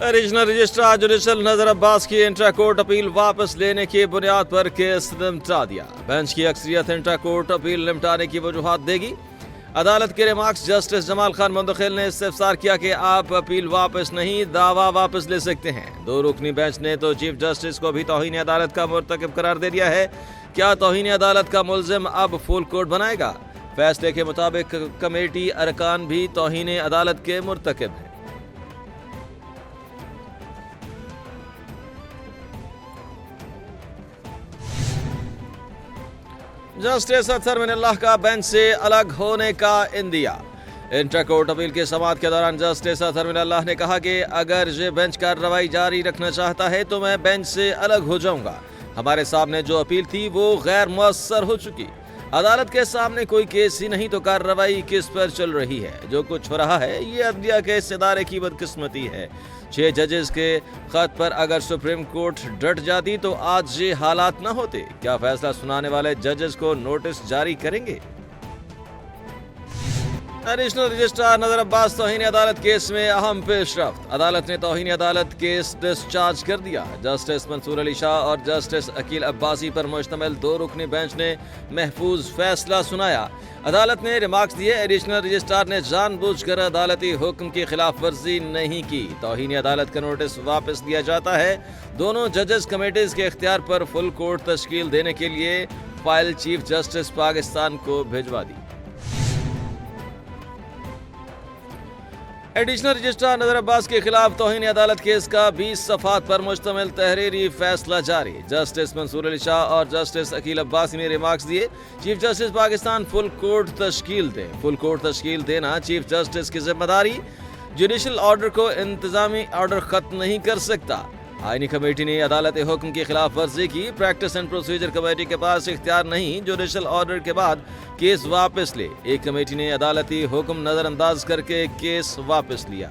Regional registrar judicial नजर अब्बास की intra court appeal वापस लेने की बुनियाद पर केस निपटा दिया। बेंच की अक्सरियत इंट्रा कोर्ट अपील निपटाने की वजूहात देगी। अदालत के रिमार्क्स जस्टिस जमाल खान मुंतखिल ने इस्तिफसार किया कि आप अपील वापस नहीं, दावा वापस ले सकते हैं। दो रुकनी बेंच ने तो चीफ जस्टिस को भी तौहीन अदालत का मुर्तकिब करार दे दिया है। क्या तौहीन अदालत का मुल्जिम अब फुल कोर्ट बनाएगा? फैसले के मुताबिक कमेटी अरकान भी तौहीन अदालत के मुर्तकिब हैं। जस्टिस अतहर मिनल्लाह का बेंच से अलग होने का इंदिया। इंटर कोर्ट अपील के समाअत के दौरान जस्टिस अतहर मिनल्लाह ने कहा कि अगर ये बेंच कार्रवाई जारी रखना चाहता है तो मैं बेंच से अलग हो जाऊंगा। हमारे सामने जो अपील थी वो गैर मुअस्सर हो चुकी। अदालत के सामने कोई केस ही नहीं तो कार्रवाई किस पर चल रही है? जो कुछ हो रहा है ये अदलिया के इस इदारे की बदकिस्मती है। 6 जजेस के खत पर अगर सुप्रीम कोर्ट डट जाती तो आज ये हालात न होते। क्या फैसला सुनाने वाले जजेस को नोटिस जारी करेंगे? एडिशनल रजिस्ट्रार नजर अब्बास तौहीन अदालत केस में अहम पेशरफ्त। अदालत ने तौहीन अदालत केस डिस्चार्ज कर दिया। जस्टिस मंसूर अली शाह और जस्टिस अकील अब्बासी पर मुश्तमिल 2 रुकनी बेंच ने महफूज फैसला सुनाया। अदालत ने रिमार्क्स दिए, एडिशनल रजिस्ट्रार ने जानबूझकर अदालती हुक्म की खिलाफ वर्जी नहीं की। तौहीन अदालत का नोटिस वापस दिया जाता है। दोनों जजेस कमेटीज के इख्तियार पर फुल कोर्ट तश्कील देने के लिए फाइल चीफ जस्टिस पाकिस्तान को भिजवा दी। एडिशनल रजिस्ट्रार नजर अब्बास के खिलाफ तौहीन अदालत केस का 20 सफ़ात पर मुश्तमिल तहरीरी फैसला जारी। जस्टिस मंसूर अली शाह और जस्टिस अकील अब्बासी ने रिमार्क्स दिए, chief justice Pakistan full court तश्कील दे। फुल कोर्ट तश्कील देना चीफ जस्टिस की जिम्मेदारी। जुडिशल ऑर्डर को इंतजामी ऑर्डर खत्म नहीं कर सकता। आईनी कमेटी ने अदालती हुक्म की खिलाफ वर्जी की। प्रैक्टिस एंड प्रोसीजर कमेटी के पास इख्तियार नहीं जुडिशल ऑर्डर के बाद केस वापस ले। एक कमेटी ने अदालती हुक्म नजरअंदाज करके केस वापस लिया।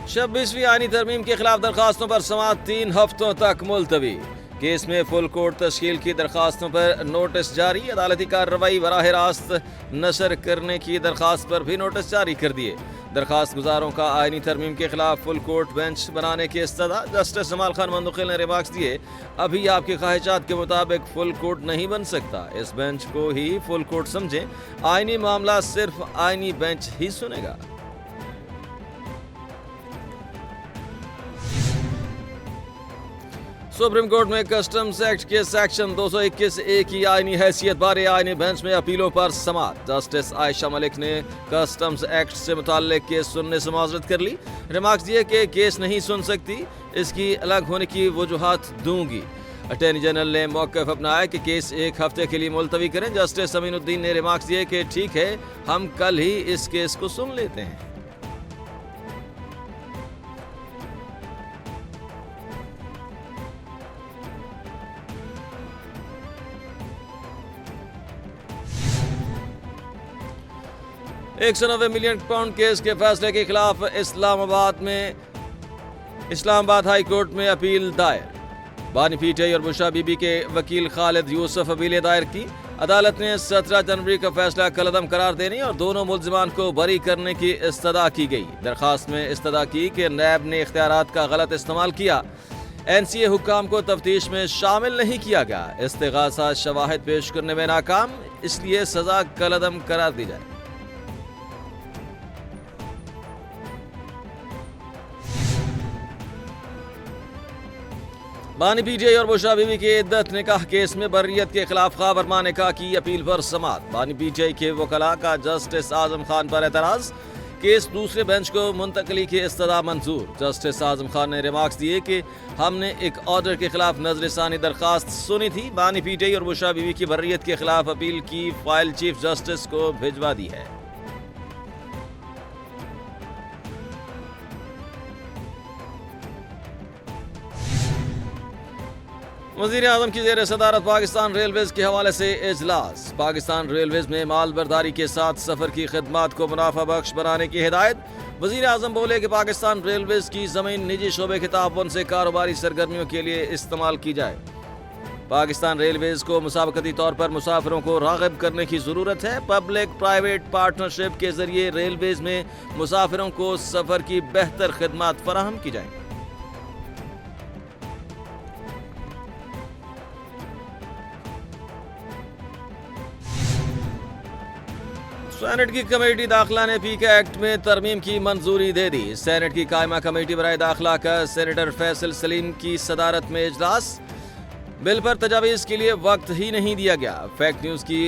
छब्बीसवीं आईनी तरमीम के खिलाफ दरखास्तों पर समाअत 3 हफ्तों तक मुलतवी। केस में फुल कोर्ट तश्कील की दरखास्तों पर नोटिस जारी। अदालती कार्रवाई बराह रास्त नशर करने की दरखास्त पर भी नोटिस जारी कर दिए। दरखास्त गुजारों का आईनी तरमीम के खिलाफ फुल कोर्ट बेंच बनाने की इस्तदा। जस्टिस जमाल खान मुंतखिल ने रिमार्क्स दिए, अभी आपकी ख्वाहिशात के मुताबिक फुल कोर्ट नहीं बन सकता। इस बेंच को ही फुल कोर्ट समझें। आईनी मामला सिर्फ आईनी बेंच ही सुनेगा। सुप्रीम कोर्ट में कस्टम्स एक्ट के सेक्शन 221A की आईनी हैसियत बारे आईनी बेंच में अपीलों पर समाअत। जस्टिस आयशा मलिक ने कस्टम्स एक्ट से मुताल्लिक केस सुनने से माजरत कर ली। रिमार्क्स दिए कि केस नहीं सुन सकती, इसकी अलग होने की वजूहात दूंगी। अटॉर्नी जनरल ने मौक़िफ़ अपनाया कि केस 1 हफ्ते के लिए मुलतवी करें। जस्टिस अमीनुद्दीन ने रिमार्क्स दिए कि ठीक है, हम कल ही इस केस को सुन लेते हैं। £190 मिलियन केस के फैसले के खिलाफ इस्लामाबाद हाई कोर्ट में अपील दायर। बानी पीटीआई और बुशरा बीबी के वकील खालिद यूसुफ अपीलें दायर की। अदालत ने 17 जनवरी का फैसला कलअदम करार देने और दोनों मुल्जिमान को बरी करने की इस्तदा की गई। दरखास्त में इस्तदा की कि नैब ने इख्तियारात का गलत इस्तेमाल किया। NCA हुक्काम को तफ्तीश में शामिल नहीं किया गया। इस्तिगासा शवाहिद पेश करने में नाकाम, इसलिए सजा कलअदम करार दी जाए। बानी पीटीआई और बुशरा बीबी के इद्दत निकाह केस में बर्रियत के खिलाफ खा वर्मा निकाह की अपील पर समाअत। बानी पीटीआई के वकला का जस्टिस आजम खान पर एतराज। केस दूसरे बेंच को मुंतकली की इस्तदा मंजूर। जस्टिस आजम खान ने रिमार्क्स दिए कि हमने एक ऑर्डर के खिलाफ नजरसानी दरखास्त सुनी थी। बानी पीटीआई और बुशरा बीबी की बर्रियत के खिलाफ अपील की फाइल चीफ जस्टिस को भिजवा दी है। वज़ीर आज़म की ज़ेर सदारत पाकिस्तान रेलवेज़ के हवाले से इजलास। पाकिस्तान रेलवेज़ में माल बर्दारी के साथ सफ़र की खिदमात को मुनाफा बख्श बनाने की हिदायत। वज़ीर आज़म बोले कि पाकिस्तान रेलवेज़ की ज़मीन निजी शोबे के ताउन से कारोबारी सरगर्मियों के लिए इस्तेमाल की जाए। पाकिस्तान रेलवेज को मुसाबकती तौर पर मुसाफिरों को राग़िब करने की ज़रूरत है। पब्लिक प्राइवेट पार्टनरशिप के ज़रिए रेलवेज में मुसाफिरों को सफ़र की बेहतर खिदमत फराहम की जाएंगी। सेनेट की कमेटी दाखिला ने पीके एक्ट में तरमीम की मंजूरी दे दी। सेनेट की कायमा कमेटी बराए दाखिला का सेनेटर फैसल सलीम की सदारत में इजलास। बिल पर तजावीज़ के लिए वक्त ही नहीं दिया गया। फेक न्यूज़ की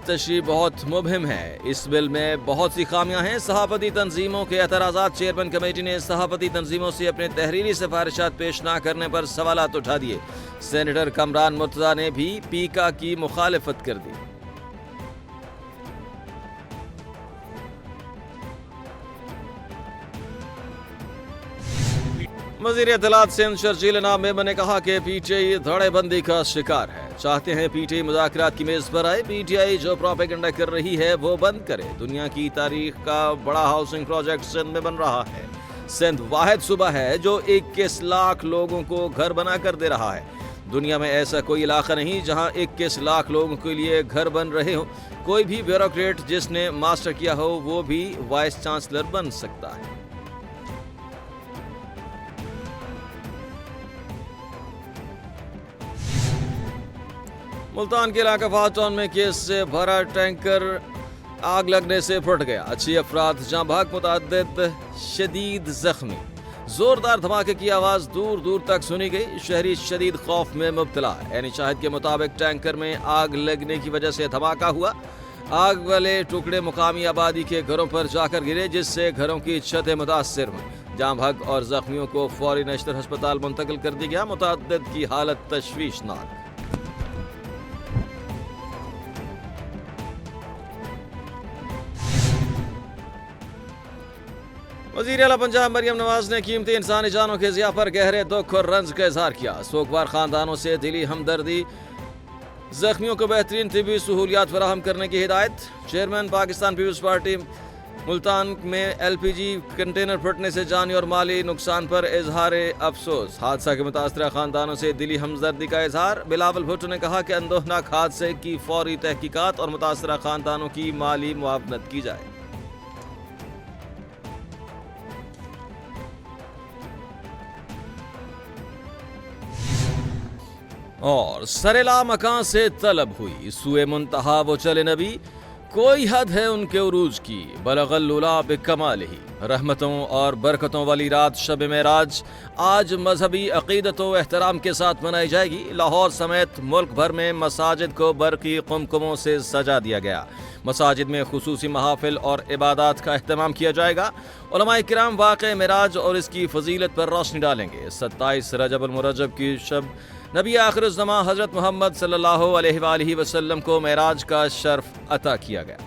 तशरीह बहुत मुबहिम है। इस बिल में बहुत सी खामियां हैं। सहाफ़ती तंजीमों के एतराज़ात। चेयरमैन कमेटी ने सहाफ़ती तंजीमों से अपने तहरीरी सिफारिशात पेश न करने पर सवालात उठा दिए। सेनेटर कमरान मुर्तज़ा ने भी पीका की मुखालिफत कर दी। वज़ीर इत्तलात सिंध शर्जील इनाम मेमन ने कहा कि पीटीआई धड़ेबंदी का शिकार है। चाहते हैं पीटीआई मुज़ाकरात की मेज़ पर आए। पीटीआई जो प्रोपेगेंडा कर रही है वो बंद करे। दुनिया की तारीख का बड़ा हाउसिंग प्रोजेक्ट सिंध में बन रहा है। सिंध वाहिद सूबा है जो 21 लाख लोगों को घर बना कर दे रहा है। दुनिया में ऐसा कोई इलाका नहीं जहां 21 लाख लोगों के लिए घर बन रहे हो। कोई भी ब्यूरोक्रेट जिसने मास्टर किया हो वो भी वाइस चांसलर बन सकता है। मुल्तान के इलाका फाटाउन में केस से भरा टैंकर आग लगने से फट गया। 6 अफराद जाँ भाग, मुतअद्दिद शदीद जख्मी। जोरदार धमाके की आवाज़ दूर दूर तक सुनी गई। शहरी शदीद खौफ में मुब्तला। एनी शाहिद के मुताबिक टैंकर में आग लगने की वजह से धमाका हुआ। आग वाले टुकड़े मुकामी आबादी के घरों पर जाकर गिरे जिससे घरों की छतें मुतासर हुई। जाँ भाग और जख्मियों को फौरी नेशनल अस्पताल मुंतकिल कर दिया गया। मुतअद्दिद की हालत तशवीशनाक। वज़ीर आला पंजाब मरियम नवाज ने कीमती इंसानी जानों के ज़िया पर गहरे दुख और रंज का इजहार किया। सोगवार खानदानों से दिली हमदर्दी। जख्मियों को बेहतरीन तिबी सहूलियात फराहम करने की हिदायत। चेयरमैन पाकिस्तान पीपल्स पार्टी मुल्तान में LPG कंटेनर फटने से जानी और माली नुकसान पर इजहार अफसोस। हादसा के मुतासरा खानदानों से दिली हमदर्दी का इजहार। बिलावल भुट्टो ने कहा कि अंदोहनाक हादसे की फौरी तहकीकात और मुतासरा खानदानों की माली मुआवनत की जाए। और सरेला मकान से तलब हुई सुए मुंतहा वो चले नबी। कोई हद है उनके उरूज की। बलगल्लुला बिकमाल ही। रहमतों और बरकतों वाली रात शब मेराज आज मजहबी अकीदत व एहतराम के साथ मनाई जाएगी। लाहौर समेत मुल्क भर में मसाजिद को बरकी कुमकुमों से सजा दिया गया। मसाजिद में खुसूसी महाफिल और इबादत का एहतमाम किया जाएगा। उलमाए किराम वाक़े मेराज और इसकी फजीलत पर रोशनी डालेंगे। 27 रजब अल मुरज्जब की शब नबी आखिर ज़मां हज़रत मोहम्मद सल्लल्लाहु अलैहि वसल्लम को मेराज का शर्फ अता किया गया।